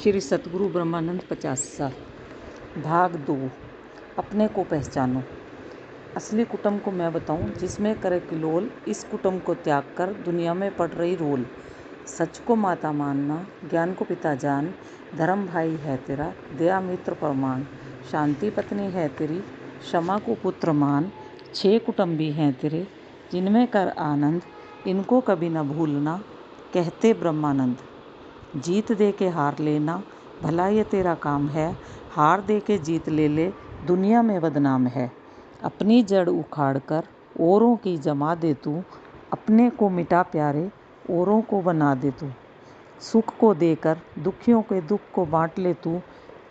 श्री सतगुरु ब्रह्मानंद 50 साल। भाग 2। अपने को पहचानो। असली कुटुंब को मैं बताऊं, जिसमें करे किलोल, इस कुटुंब को त्याग कर दुनिया में पड़ रही रोल। सच को माता मानना, ज्ञान को पिता जान, धर्म भाई है तेरा, दया मित्र प्रमाण, शांति पत्नी है तेरी, क्षमा को पुत्र मान। 6 कुटुंबी हैं तेरे, जिनमें कर आनंद, इनको कभी न भूलना, कहते ब्रह्मानंद। जीत दे के हार लेना, भला ये तेरा काम है, हार दे के जीत ले ले, दुनिया में बदनाम है। अपनी जड़ उखाड़ कर औरों की जमा दे तू, अपने को मिटा प्यारे, औरों को बना दे तू। सुख को देकर दुखियों के दुख को बांट ले तू,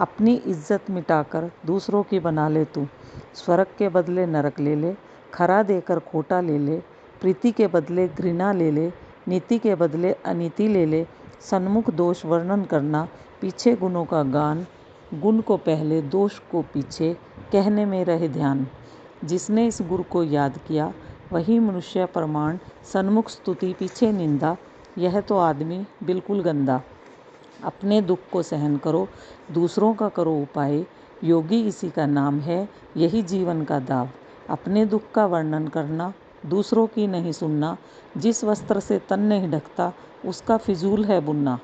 अपनी इज्जत मिटाकर दूसरों की बना ले तू। स्वर्ग के बदले नरक ले ले, खरा देकर खोटा ले ले, प्रीति के बदले घृणा ले ले, नीति के बदले अनीति ले ले। सन्मुख दोष वर्णन करना, पीछे गुणों का गान, गुण को पहले दोष को पीछे, कहने में रहे ध्यान। जिसने इस गुरु को याद किया, वही मनुष्य प्रमाण, सन्मुख स्तुति पीछे निंदा, यह तो आदमी बिल्कुल गंदा। अपने दुख को सहन करो, दूसरों का करो उपाय, योगी इसी का नाम है, यही जीवन का दाव। अपने दुख का वर्णन करना, दूसरों की नहीं सुनना, जिस वस्त्र से तन नहीं ढकता, उसका फिजूल है बुनना।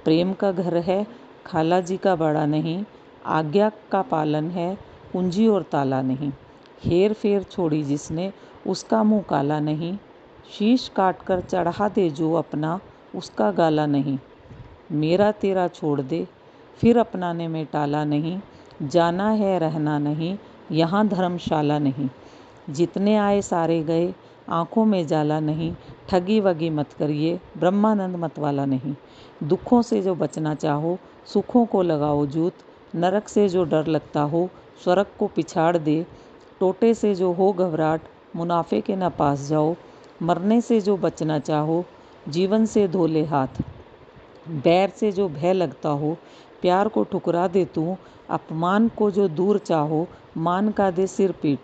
प्रेम का घर है, खाला जी का बड़ा नहीं, आज्ञा का पालन है, कुंजी और ताला नहीं। हेर फेर छोड़ी जिसने, उसका मुंह काला नहीं, शीश काट कर चढ़ा दे जो अपना, उसका गाला नहीं। मेरा तेरा छोड़ दे, फिर अपनाने में टाला नहीं, जाना है रहना नहीं, यहाँ धर्मशाला नहीं। जितने आए सारे गए, आँखों में जाला नहीं, ठगी वगी मत करिए, ब्रह्मानंद मत वाला नहीं। दुखों से जो बचना चाहो, सुखों को लगाओ जूत, नरक से जो डर लगता हो, स्वर्ग को पिछाड़ दे। टोटे से जो हो घबराहट, मुनाफे के न पास जाओ, मरने से जो बचना चाहो, जीवन से धो ले हाथ। बैर से जो भय लगता हो, प्यार को ठुकरा दे तू, अपमान को जो दूर चाहो, मान का दे सिर पीठ।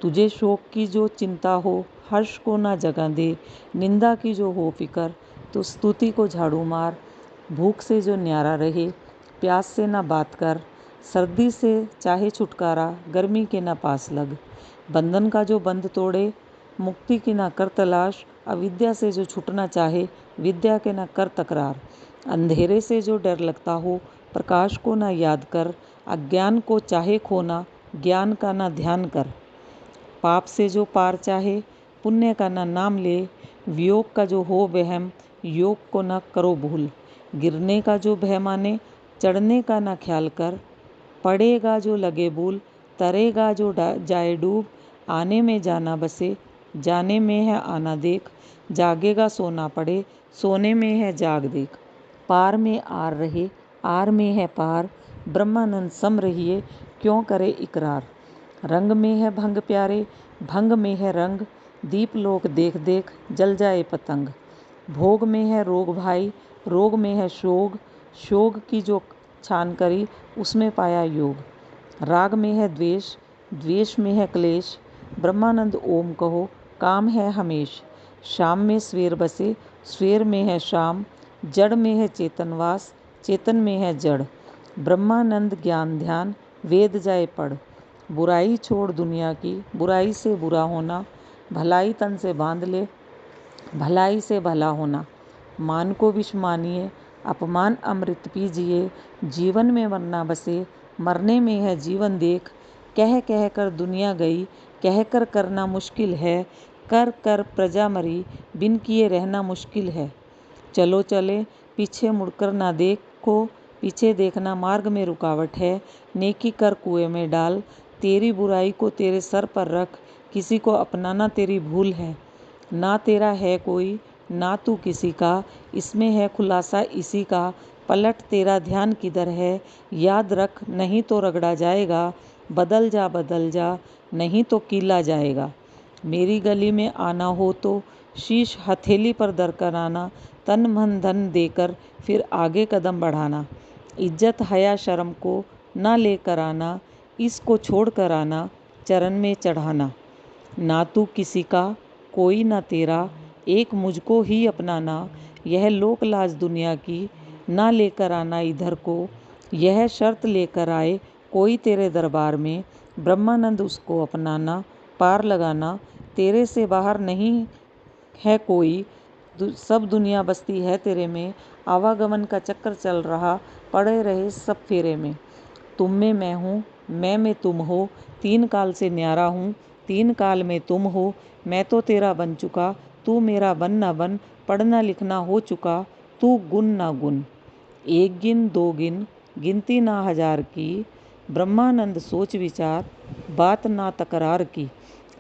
तुझे शोक की जो चिंता हो, हर्ष को ना जगह दे, निंदा की जो हो फिकर, तो स्तुति को झाड़ू मार। भूख से जो न्यारा रहे, प्यास से ना बात कर, सर्दी से चाहे छुटकारा, गर्मी के ना पास लग। बंधन का जो बंध तोड़े, मुक्ति की ना कर तलाश, अविद्या से जो छूटना चाहे, विद्या के ना कर तकरार। अंधेरे से जो डर लगता हो, प्रकाश को ना याद कर, अज्ञान को चाहे खोना, ज्ञान का ना ध्यान कर। पाप से जो पार चाहे, पुण्य का ना नाम ले, वियोग का जो हो वहम, योग को ना करो भूल। गिरने का जो भय माने, चढ़ने का ना ख्याल कर, पड़ेगा जो लगे भूल, तरेगा जो जाए डूब। आने में जाना बसे, जाने में है आना देख, जागेगा सोना पड़े, सोने में है जाग देख। पार में आर रहे, आर में है पार, ब्रह्मानंद सम रहिए, क्यों करे इकरार। रंग में है भंग प्यारे, भंग में है रंग, दीप लोक देख देख, जल जाए पतंग। भोग में है रोग भाई, रोग में है शोग, शोग की जो छान करी, उसमें पाया योग। राग में है द्वेष, द्वेष में है क्लेश, ब्रह्मानंद ओम कहो, काम है हमेश। शाम में स्वेर बसे, स्वेर में है शाम, जड़ में है चेतनवास, चेतन में है जड़। ब्रह्मानंद ज्ञान ध्यान, वेद जाए पढ़। बुराई छोड़ दुनिया की, बुराई से बुरा होना, भलाई तन से बांध ले, भलाई से भला होना। मान को विष मानिए, अपमान अमृत पीजिए, जीवन में मरना बसे, मरने में है जीवन देख। कह कह कर दुनिया गई, कह कर करना मुश्किल है, कर कर प्रजा मरी, बिन किए रहना मुश्किल है। चलो चले, पीछे मुड़कर ना देखो, पीछे देखना मार्ग में रुकावट है। नेकी कर कुएं में डाल, तेरी बुराई को तेरे सर पर रख, किसी को अपनाना तेरी भूल है। ना तेरा है कोई, ना तू किसी का, इसमें है खुलासा इसी का। पलट तेरा ध्यान किधर है, याद रख नहीं तो रगड़ा जाएगा। बदल जा, नहीं तो कीला जाएगा। मेरी गली में आना हो तो शीश हथेली पर धर कर आना, तन मन धन देकर फिर आगे कदम बढ़ाना। इज्जत हया शर्म को ना लेकर आना, इसको छोड़ कर आना, चरण में चढ़ाना। ना तू किसी का, कोई ना तेरा, एक मुझको ही अपनाना, यह लोक लाज दुनिया की, ना लेकर आना इधर को, यह शर्त लेकर आए कोई तेरे दरबार में, ब्रह्मानंद उसको अपनाना, पार लगाना, तेरे से बाहर नहीं है कोई, सब दुनिया बसती है तेरे में, आवागमन का चक्कर चल रहा, पड़े रहे सब फेरे में। तुम में मैं हूँ, मैं में तुम हो, तीन काल से न्यारा हूँ, तीन काल में तुम हो, मैं तो तेरा बन चुका, तू मेरा बन ना बन, पढ़ना लिखना हो चुका, तू गुन ना गुन। एक गिन दो गिन, गिनती ना हजार की, ब्रह्मानंद सोच विचार, बात ना तकरार की।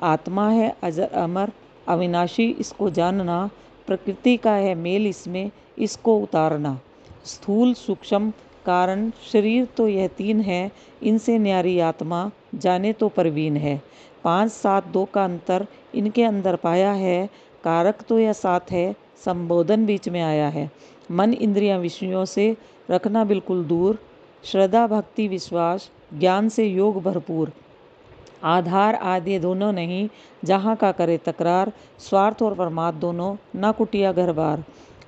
आत्मा है अजर अमर अविनाशी, इसको जानना, प्रकृति का है मेल इसमें, इसको उतारना। स्थूल सूक्ष्म कारण शरीर तो यह तीन है, इनसे न्यारी आत्मा जाने तो परवीन है। 5 7 2 का अंतर इनके अंदर पाया है, कारक तो यह 7 है, संबोधन बीच में आया है। मन इंद्रियां विषयों से रखना बिल्कुल दूर, श्रद्धा भक्ति विश्वास ज्ञान से योग भरपूर। आधार आदि दोनों नहीं, जहाँ का करे तकरार, स्वार्थ और परमार्थ दोनों, ना कुटिया घर बार।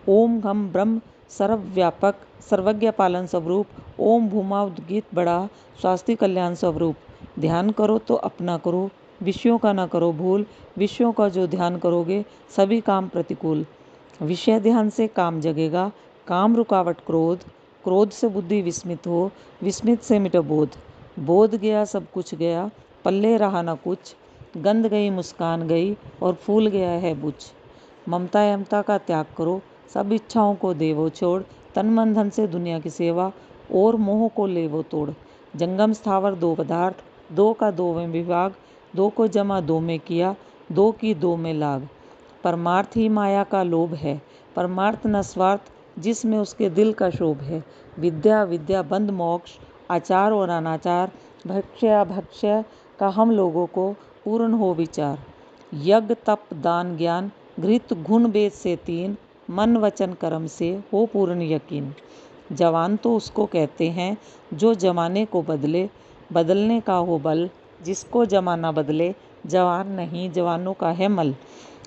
ओम हम ब्रह्म सर्वव्यापक सर्वज्ञ पालन स्वरूप, ओम भूमा उद्गीत बड़ा स्वास्थ्य कल्याण स्वरूप। ध्यान करो तो अपना करो, विषयों का ना करो भूल, विषयों का जो ध्यान करोगे सभी काम प्रतिकूल। विषय ध्यान से काम जगेगा, काम रुकावट क्रोध, क्रोध से बुद्धि विस्मित हो, विस्मित से मिटे बोध, बोध गया सब कुछ गया, पल्ले रहा न कुछ, गंध गई मुस्कान गई और फूल गया है बुझ। ममता यमता का त्याग करो, सब इच्छाओं को देवो छोड़, तन मन धन से दुनिया की सेवा और मोह को लेवो तोड़। जंगम स्थावर दो पदार्थ, दो का दो में विभाग, दो को जमा दो में किया, दो की दो में लाग। परमार्थ ही माया का लोभ है, परमार्थ न स्वार्थ जिसमें उसके दिल का शोभ है। विद्या विद्या बंद मोक्ष, आचार और अनाचार, भक्ष्य भक्ष्य का हम लोगों को पूर्ण हो विचार। यज्ञ तप दान ज्ञान घृत गुण वेद से तीन, मन वचन कर्म से हो पूर्ण यकीन। जवान तो उसको कहते हैं जो जमाने को बदले, बदलने का हो बल, जिसको जमाना बदले जवान नहीं, जवानों का है मल।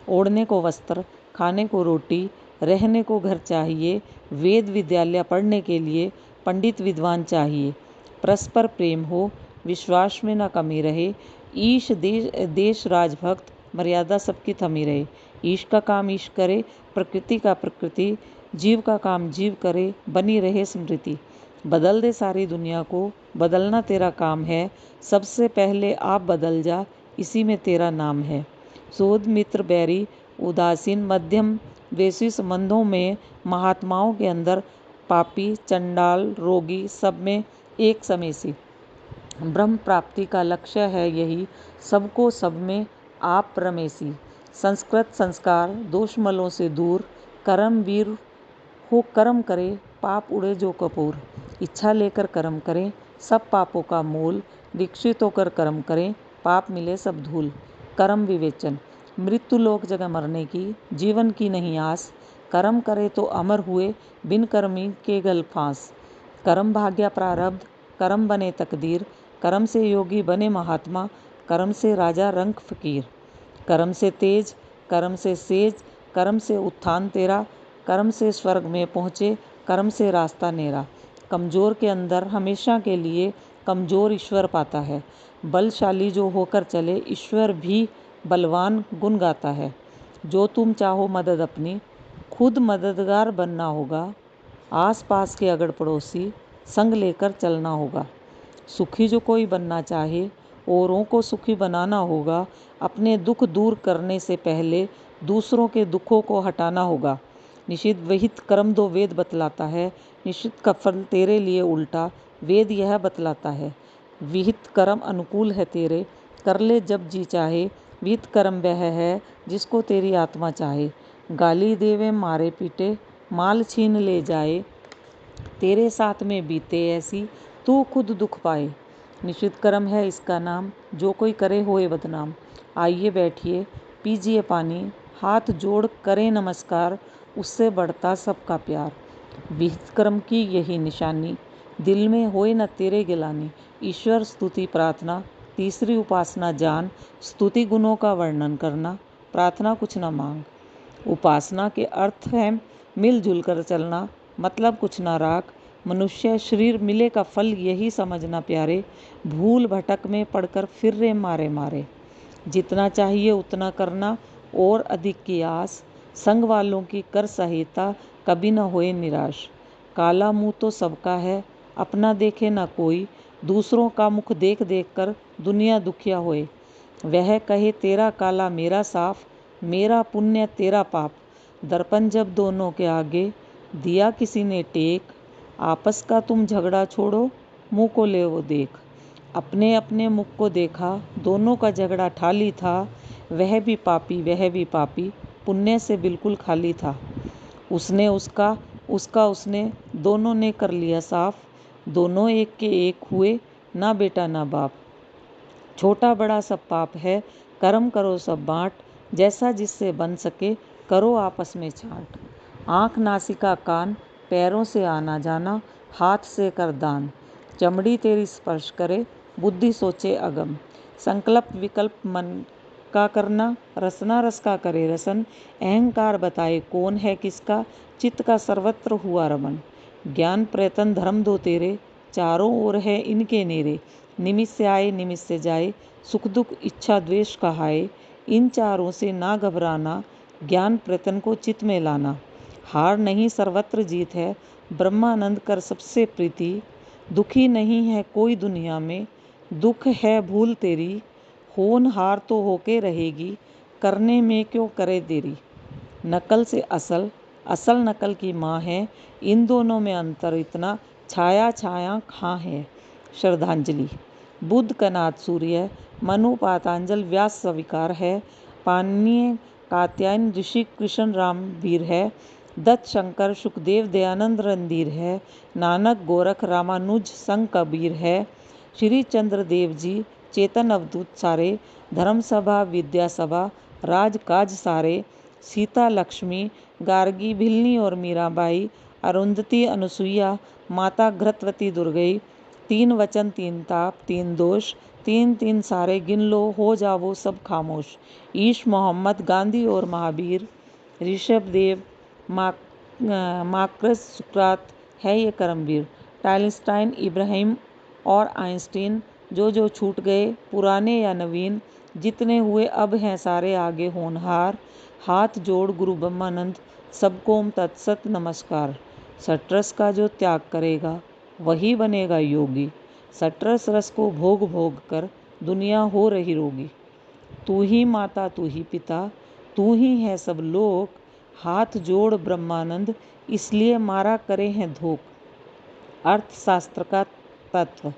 ओढ़ने को वस्त्र, खाने को रोटी, रहने को घर चाहिए, वेद विद्यालय पढ़ने के लिए पंडित विद्वान चाहिए। परस्पर प्रेम हो, विश्वास में न कमी रहे, ईश देश राजभक्त, मर्यादा सबकी थमी रहे। ईश का काम ईश करे, प्रकृति का प्रकृति, जीव का काम जीव करे, बनी रहे स्मृति। बदल दे सारी दुनिया को, बदलना तेरा काम है, सबसे पहले आप बदल जा, इसी में तेरा नाम है। शोध मित्र बैरी उदासीन मध्यम द्वेषी संबंधों में, महात्माओं के अंदर पापी चंडाल रोगी, सब में एक समेसी। ब्रह्म प्राप्ति का लक्ष्य है यही, सबको सब में आप रमेसी। संस्कृत संस्कार दोषमलों से दूर, कर्म वीर हो कर्म करे, पाप उड़े जो कपूर। इच्छा लेकर कर्म करें, सब पापों का मूल, दीक्षित होकर कर्म करें, पाप मिले सब धूल। कर्म विवेचन, मृत्यु लोक जगह मरने की, जीवन की नहीं आस, कर्म करे तो अमर हुए, बिन कर्मी के गल फांस। कर्म भाग्य प्रारब्ध, कर्म बने तकदीर, कर्म से योगी बने महात्मा, कर्म से राजा रंक फकीर। कर्म से तेज, कर्म से सेज, कर्म से उत्थान तेरा, कर्म से स्वर्ग में पहुँचे, कर्म से रास्ता नेरा। कमज़ोर के अंदर हमेशा के लिए कमज़ोर ईश्वर पाता है, बलशाली जो होकर चले ईश्वर भी बलवान गुण गाता है। जो तुम चाहो मदद अपनी, खुद मददगार बनना होगा, आस पास के अगड़ पड़ोसी संग लेकर चलना होगा। सुखी जो कोई बनना चाहे, औरों को सुखी बनाना होगा, अपने दुख दूर करने से पहले दूसरों के दुखों को हटाना होगा। निषिद्ध विहित कर्म दो वेद बतलाता है, निषिद्ध का फल तेरे लिए उल्टा वेद यह बतलाता है। विहित कर्म अनुकूल है तेरे, कर ले जब जी चाहे, विहित कर्म वह है जिसको तेरी आत्मा चाहे। गाली देवे मारे पीटे, माल छीन ले जाए, तेरे साथ में बीते ऐसी तू खुद दुख पाए। निषिद्ध कर्म है इसका नाम, जो कोई करे होए बदनाम। आइए बैठिए पीजिए पानी, हाथ जोड़ करें नमस्कार, उससे बढ़ता सबका प्यार। विहित कर्म की यही निशानी, दिल में होए न तेरे गिलानी। ईश्वर स्तुति प्रार्थना, तीसरी उपासना जान, स्तुति गुणों का वर्णन करना, प्रार्थना कुछ न मांग। उपासना के अर्थ है मिलजुल कर चलना, मतलब कुछ ना राख। मनुष्य शरीर मिले का फल यही समझना प्यारे। भूल भटक में पड़कर फिर रे मारे मारे। जितना चाहिए उतना करना और अधिक की आस। संग वालों की कर सहायता, कभी न होए निराश। काला मुंह तो सबका है, अपना देखे ना कोई। दूसरों का मुख देख देख कर दुनिया दुखिया होए। वह कहे तेरा काला मेरा साफ, मेरा पुण्य तेरा पाप। दर्पण जब दोनों के आगे दिया किसी ने टेक। आपस का तुम झगड़ा छोड़ो, मुंह को ले वो देख। अपने अपने मुख को देखा, दोनों का झगड़ा ठाली था। वह भी पापी वह भी पापी, पुण्य से बिल्कुल खाली था। उसने उसका उसका उसने, दोनों ने कर लिया साफ। दोनों एक के एक हुए, ना बेटा ना बाप। छोटा बड़ा सब पाप है, कर्म करो सब बाँट। जैसा जिससे बन सके, करो आपस में छाँट। आँख नासिका कान, पैरों से आना जाना, हाथ से कर दान। चमड़ी तेरी स्पर्श करे, बुद्धि सोचे अगम। संकल्प विकल्प मन का करना, रसना रस का करे रसन। अहंकार बताए कौन है किसका, चित्त का सर्वत्र हुआ रमन। ज्ञान प्रयत्न धर्म दो तेरे, चारों ओर है इनके नेरे। निमित्त से आए निमित्त से जाए, सुख दुख इच्छा द्वेष कहाए। इन चारों से ना घबराना, ज्ञान प्रयत्न को चित्त में लाना। हार नहीं सर्वत्र जीत है, ब्रह्मानंद कर सबसे प्रीति। दुखी नहीं है कोई दुनिया में, दुख है भूल तेरी। होनहार तो होके रहेगी, करने में क्यों करे देरी। नकल से असल, असल नकल की माँ है। इन दोनों में अंतर इतना, छाया छाया खां है। श्रद्धांजलि। बुद्ध कनाद सूर्य, मनु पातंजल व्यास स्वीकार है। पाणिनि कात्यायन ऋषि कृष्ण राम वीर है। दत्त शंकर सुखदेव दयानंद रणधीर है। नानक गोरख रामानुज संग कबीर है। श्री चंद्र देव जी चेतन अवधूत सारे। धर्म सभा विद्या सभा, राजकाज सारे। सीता लक्ष्मी, गार्गी भिल्ली और मीराबाई। अरुंधति अनुसुईया, माता घृतवती दुर्गई। तीन वचन तीन ताप तीन दोष, तीन तीन सारे गिन लो हो जावो सब खामोश। ईश मोहम्मद गांधी और महावीर। ऋषभ देव, मार्कस सुकरात है ये कर्मवीर। टाइलस्टाइन, इब्राहिम और आइंस्टीन, जो छूट गए पुराने या नवीन। जितने हुए अब हैं सारे आगे होनहार। हाथ जोड़ गुरु ब्रह्मानंद, सबको तत्सत नमस्कार। सटरस का जो त्याग करेगा वही बनेगा योगी। सटरस रस को भोग भोग कर दुनिया हो रही रोगी। तू ही माता तू ही पिता, तू ही है सब लोग। हाथ जोड़ ब्रह्मानंद, इसलिए मारा करे हैं धोख। अर्थशास्त्र का तत्व।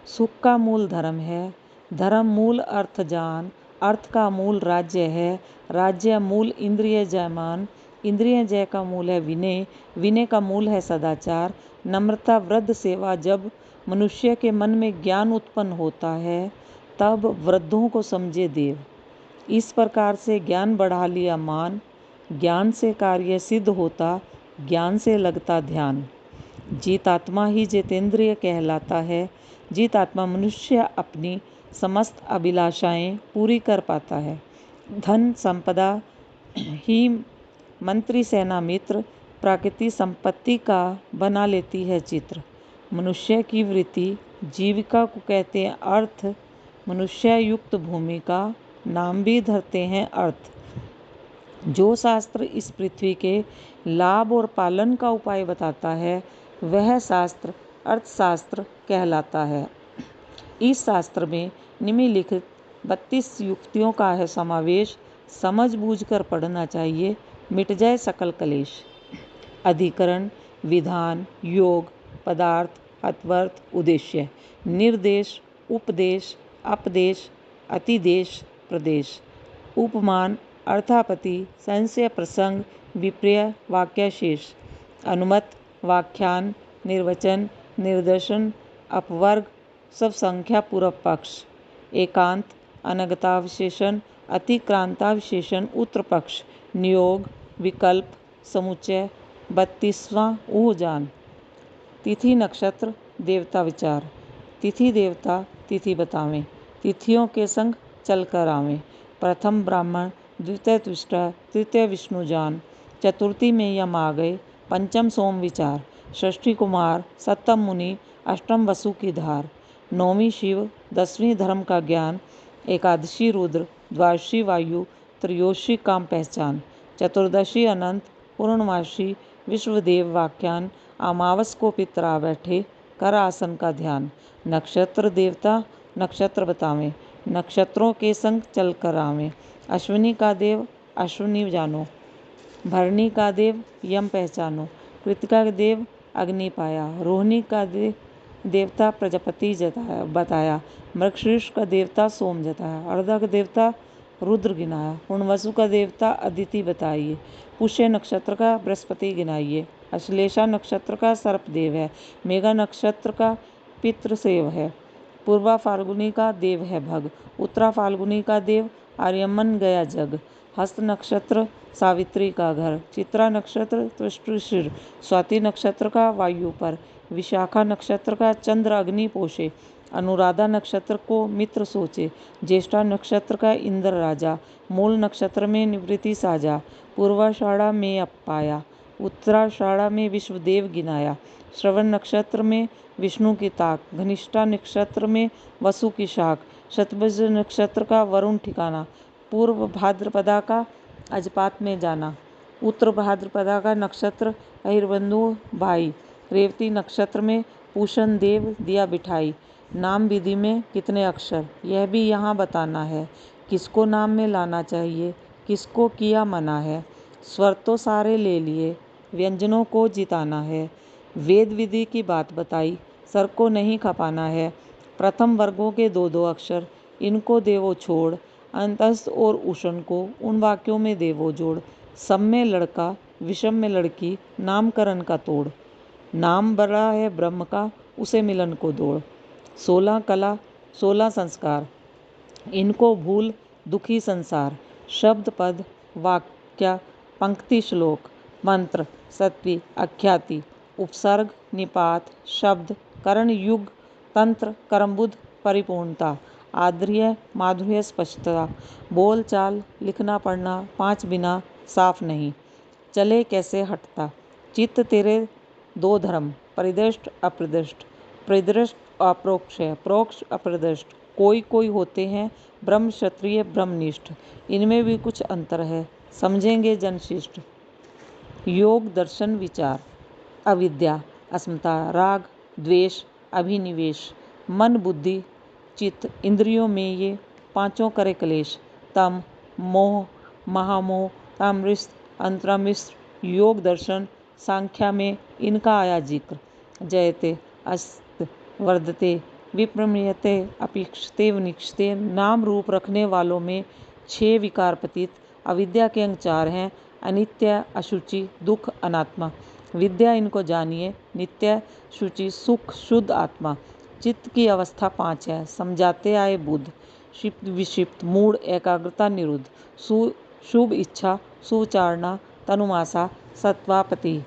सुख का मूल धर्म है, धर्म मूल अर्थ जान। अर्थ का मूल राज्य है, राज्य मूल इंद्रिय जयमान। इंद्रिय जय का मूल है विनय, विनय का मूल है सदाचार। नम्रता वृद्ध सेवा। जब मनुष्य के मन में ज्ञान उत्पन्न होता है, तब वृद्धों को समझे देव। इस प्रकार से ज्ञान बढ़ा लिया मान। ज्ञान से कार्य सिद्ध होता, ज्ञान से लगता ध्यान। जीतात्मा ही जितेंद्रिय कहलाता है। जीतात्मा मनुष्य अपनी समस्त अभिलाषाएं पूरी कर पाता है। धन संपदा ही मंत्री सेना मित्र, प्रकृति संपत्ति का बना लेती है चित्र। मनुष्य की वृत्ति जीविका को कहते हैं अर्थ। मनुष्य युक्त भूमि का नाम भी धरते हैं अर्थ। जो शास्त्र इस पृथ्वी के लाभ और पालन का उपाय बताता है, वह शास्त्र अर्थशास्त्र कहलाता है। इस शास्त्र में निम्नलिखित 32 युक्तियों का है समावेश। समझ बूझ कर पढ़ना चाहिए, मिट जाए सकल कलेश। अधिकरण, विधान, योग, पदार्थ, अर्थवर्थ, उद्देश्य। निर्देश, उपदेश, अपदेश, अतिदेश, प्रदेश। उपमान, अर्थापत्ति, संशय प्रसंग, विपर्य, वाक्याशेष। अनुमत, व्याख्यान, निर्वचन, निदर्शन, अपवर्ग, सब संख्या पूर्व पक्ष। एकांत, अनगताविशेषण, अतिक्रांताविशेषण, उत्तर पक्ष। नियोग, विकल्प, समुच्चय। 32वां ऊहजान। तिथि नक्षत्र देवता विचार। तिथि देवता तिथि बतावें, तिथियों के संग चल कर आवें। प्रथम ब्राह्मण, द्वितीय त्विष्टा, तृतीय विष्णु जान। चतुर्थी में यम आ गए, पंचम सोम विचार, षष्ठी कुमार, सप्तम मुनि, अष्टम वसु की धार, नौवीं शिव, 10वीं धर्म का ज्ञान, एकादशी रुद्र, द्वादशी वायु, त्रयोदशी काम पहचान, चतुर्दशी अनंत, पूर्णमासी विश्वदेव वाक्यान, अमावस को पितर आ बैठे, कर आसन का ध्यान, नक्षत्र देवता नक्षत्र बतावें, नक्षत्रों के संग चल कर आवें, अश्विनी का देव अश्विनी जानो, भरणी का देव यम पहचानो, कृतिका का देव अग्नि पाया, रोहिणी का देवता प्रजापति बताया, मृगशीर्ष का देवता सोम जताया, अर्धा का देवता रुद्र गिनाया, पूर्णवसु का देवता अदिति बताइए, पुष्य नक्षत्र का बृहस्पति गिनाइए, अश्लेषा नक्षत्र का सर्पदेव है, मेघा नक्षत्र का पितृसेव है, पूर्वा फाल्गुनी का देव है भग, उत्तरा फाल्गुनी का देव आर्यमन गया जग, हस्त नक्षत्र सावित्री का घर, चित्रा नक्षत्र त्वष्टिशिर, स्वाति नक्षत्र का वायु पर, विशाखा नक्षत्र का चंद्र अग्नि पोषे, अनुराधा नक्षत्र को मित्र सोचे, ज्येष्ठा नक्षत्र का इंद्र राजा, मूल नक्षत्र में निवृत्ति साजा, पूर्वाषाढ़ा में अपाया, उत्तराषाढ़ा में विश्वदेव गिनाया, श्रवण नक्षत्र में विष्णु की ताक, घनिष्ठा नक्षत्र में वसु की शाख, शतभिष नक्षत्र का वरुण ठिकाना, पूर्व भाद्रपदा का अजपात में जाना, उत्तर भाद्रपदा का नक्षत्र अहिरबंधु भाई, रेवती नक्षत्र में पूषण देव दिया बिठाई, नाम विधि में कितने अक्षर यह भी यहाँ बताना है, किसको नाम में लाना चाहिए किसको किया मना है, स्वर तो सारे ले लिए व्यंजनों को जिताना है, वेद विधि की बात बताई सर को नहीं खपाना है, प्रथम वर्गों के दो दो अक्षर इनको देवो छोड़, अंतस्थ और उष्ण को उन वाक्यों में देवो जोड़, सब में लड़का विषम में लड़की नामकरण का तोड़, नाम बड़ा है ब्रह्म का उसे मिलन को दौड़, 16 कला 16 संस्कार इनको भूल दुखी संसार, शब्द पद वाक्य पंक्ति श्लोक मंत्र सत्वी आख्याति उपसर्ग निपात शब्द करण युग तंत्र कर्मबुद्ध परिपूर्णता, आद्र्य माधुर्य स्पष्टता, बोल चाल लिखना पढ़ना 5 बिना साफ नहीं, चले कैसे हटता, चित्त तेरे 2 धर्म परिदृष्ट अप्रदृष्ट, परिदृष्ट अप्रोक्ष है प्रोक्ष अप्रदृष्ट, कोई कोई होते हैं ब्रह्म क्षत्रिय ब्रह्मनिष्ठ, इनमें भी कुछ अंतर है समझेंगे जनशिष्ट। योग दर्शन विचार, अविद्या अस्मिता राग द्वेष अभिनिवेश, मन बुद्धि चित्त इंद्रियों में ये पांचों करे क्लेश, तम मोह महामोह तामृष्ट अंतरामिष्ट, योग दर्शन सांख्या में इनका आया जिक्र, जयते अस्त वर्धते विप्रम्रियते अपेक्षते वनिक्षते, नाम रूप रखने वालों में 6 विकार पतित, अविद्या के अंग 4 हैं, अनित्य अशुचि दुख अनात्मा, विद्या इनको जानिए नित्य शुचि सुख शुद्ध आत्मा, चित्त की अवस्था 5 है समझाते आए बुद्ध, क्षिप्त विक्षिप्त मूड एकाग्रता निरुद्ध, शुभ इच्छा सुचारणा तनुमासा सत्वापति,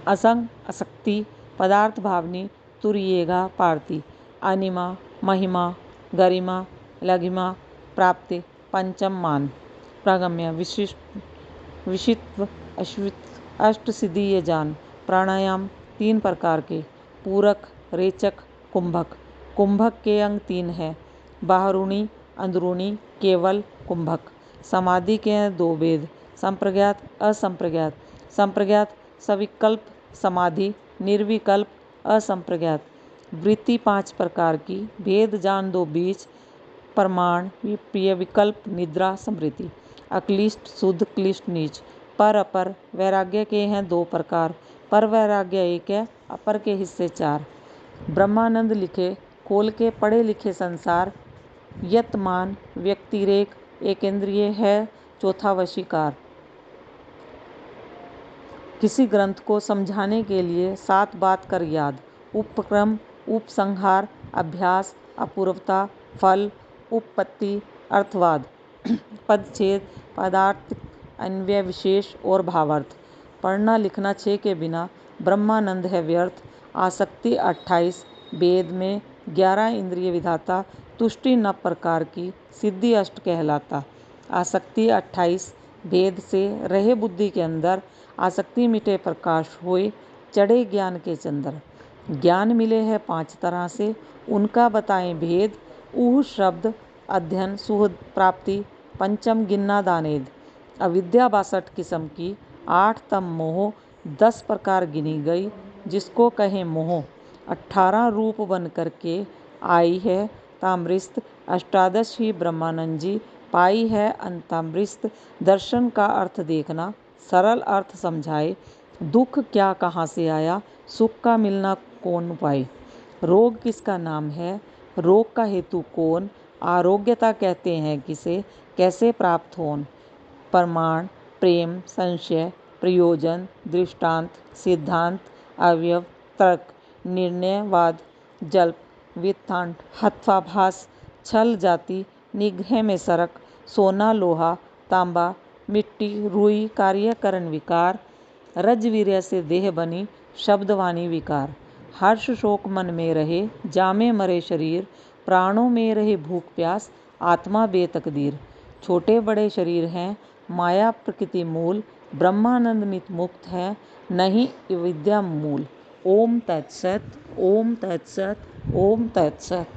असंग असक्ति पदार्थ भावनी तुर्येगा पार्थी, अनिमा महिमा गरिमा लघिमा प्राप्ति, पंचम मान प्रागम्य विशित्व अश्वित अष्ट सिद्धि ये जान, प्राणायाम 3 प्रकार के, पूरक रेचक कुंभक, कुंभक के अंग 3 है, बाहरूणी अंदरूनी केवल कुंभक, समाधि के 2 भेद, संप्रज्ञात असंप्रज्ञात, संप्रज्ञात सविकल्प समाधि निर्विकल्प असंप्रज्ञात, वृत्ति 5 प्रकार की, भेद जान 2 बीज प्रमाण प्रिय विकल्प निद्रा समृद्धि, अक्लिष्ट शुद्ध क्लिष्ट नीच, पर अपर वैराग्य के हैं 2 प्रकार, पर वैराग्य 1 है अपर के हिस्से 4, ब्रह्मानंद लिखे खोल के पढ़े लिखे संसार, यतमान व्यक्तिरेक एकेंद्रिय है चौथा वशीकार, किसी ग्रंथ को समझाने के लिए 7 बात कर याद, उपक्रम उपसंहार अभ्यास अपूर्वता फल उपपत्ति अर्थवाद, पदच्छेद पदार्थ अन्वय विशेष और भावार्थ, पढ़ना लिखना 6 के बिना ब्रह्मानंद है व्यर्थ, आसक्ति 28 वेद में 11 इंद्रिय विधाता, तुष्टि 9 प्रकार की सिद्धि 8 कहलाता, आसक्ति 28 भेद से रहे बुद्धि के अंदर, आसक्ति मिटे प्रकाश होए, चढ़े ज्ञान के चंद्र। ज्ञान मिले हैं 5 तरह से, उनका बताएं भेद। ऊह शब्द अध्ययन, सुहद प्राप्ति, पंचम गिन्ना दानेद। अविद्या 62 किस्म की, 8 तम मोह 10 प्रकार गिनी गई, जिसको कहें मोह। 18 रूप बन करके आई है ताम्रिस्त, अष्टादश ही ब्रह्मानंद जी पाई है अंतामृस्त। दर्शन का अर्थ देखना, सरल अर्थ समझाए। दुख क्या कहाँ से आया, सुख का मिलना कौन पाए। रोग किसका नाम है, रोग का हेतु कौन। आरोग्यता कहते हैं किसे, कैसे प्राप्त होन। प्रमाण, प्रेम, संशय, प्रयोजन, दृष्टांत, सिद्धांत, अवयव, तर्क, निर्णयवाद, जल्प, वित्तांत, हत्वाभास, छल जाति, निग्रह में सरक, सोना लोहा, तांबा, मिट्टी, रुई, कार्यकरण विकार, रजवीर्य से देह बनी, शब्दवाणी विकार। हर्ष शोक मन में रहे, जामे मरे शरीर, प्राणों में रहे भूख प्यास, आत्मा बेतकदीर। छोटे बड़े शरीर हैं, माया प्रकृति मूल, ब्रह्मानंद नित मुक्त है, नहीं विद्या मूल। ओम तत्सत, ओम तत्सत, ओम तत्सत।